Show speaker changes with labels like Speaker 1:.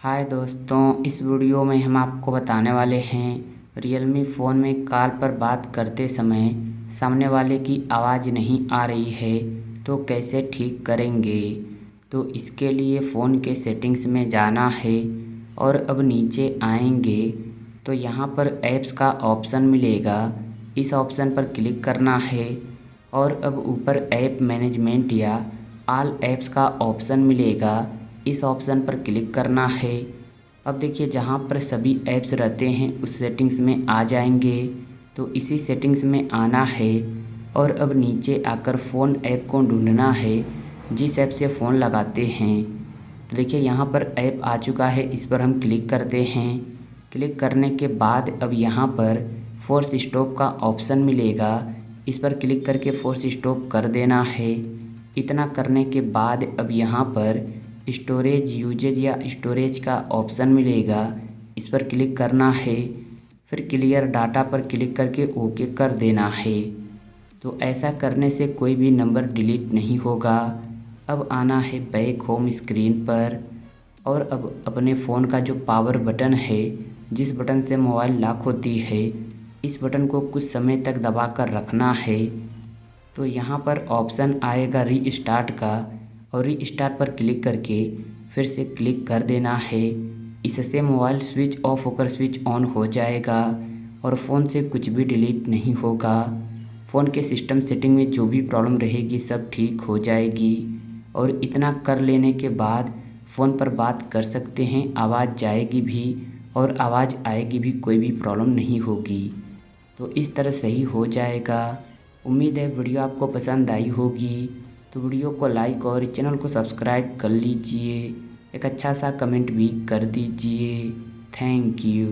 Speaker 1: हाय दोस्तों, इस वीडियो में हम आपको बताने वाले हैं रियलमी फ़ोन में कॉल पर बात करते समय सामने वाले की आवाज़ नहीं आ रही है तो कैसे ठीक करेंगे। तो इसके लिए फ़ोन के सेटिंग्स में जाना है और अब नीचे आएंगे तो यहाँ पर ऐप्स का ऑप्शन मिलेगा। इस ऑप्शन पर क्लिक करना है और अब ऊपर ऐप मैनेजमेंट या ऑल ऐप्स का ऑप्शन मिलेगा। इस ऑप्शन पर क्लिक करना है। अब देखिए जहाँ पर सभी ऐप्स रहते हैं उस सेटिंग्स में आ जाएंगे। तो इसी सेटिंग्स में आना है और अब नीचे आकर फ़ोन ऐप को ढूंढना है जिस ऐप से फ़ोन लगाते हैं। तो देखिए यहाँ पर ऐप आ चुका है, इस पर हम क्लिक करते हैं। क्लिक करने के बाद अब यहाँ पर फोर्स स्टॉप का ऑप्शन मिलेगा। इस पर क्लिक करके फोर्स स्टॉप कर देना है। इतना करने के बाद अब यहाँ पर स्टोरेज यूजेज या स्टोरेज का ऑप्शन मिलेगा। इस पर क्लिक करना है, फिर क्लियर डाटा पर क्लिक करके ओके कर देना है। तो ऐसा करने से कोई भी नंबर डिलीट नहीं होगा। अब आना है बैक होम स्क्रीन पर और अब अपने फ़ोन का जो पावर बटन है, जिस बटन से मोबाइल लॉक होती है, इस बटन को कुछ समय तक दबा कर रखना है। तो यहाँ पर ऑप्शन आएगा रीस्टार्ट का और रीस्टार्ट पर क्लिक करके फिर से क्लिक कर देना है। इससे मोबाइल स्विच ऑफ होकर स्विच ऑन हो जाएगा और फ़ोन से कुछ भी डिलीट नहीं होगा। फ़ोन के सिस्टम सेटिंग में जो भी प्रॉब्लम रहेगी सब ठीक हो जाएगी। और इतना कर लेने के बाद फ़ोन पर बात कर सकते हैं, आवाज़ जाएगी भी और आवाज़ आएगी भी, कोई भी प्रॉब्लम नहीं होगी। तो इस तरह सही हो जाएगा। उम्मीद है वीडियो आपको पसंद आई होगी। तो वीडियो को लाइक और चैनल को सब्सक्राइब कर लीजिए। एक अच्छा सा कमेंट भी कर दीजिए। Thank you.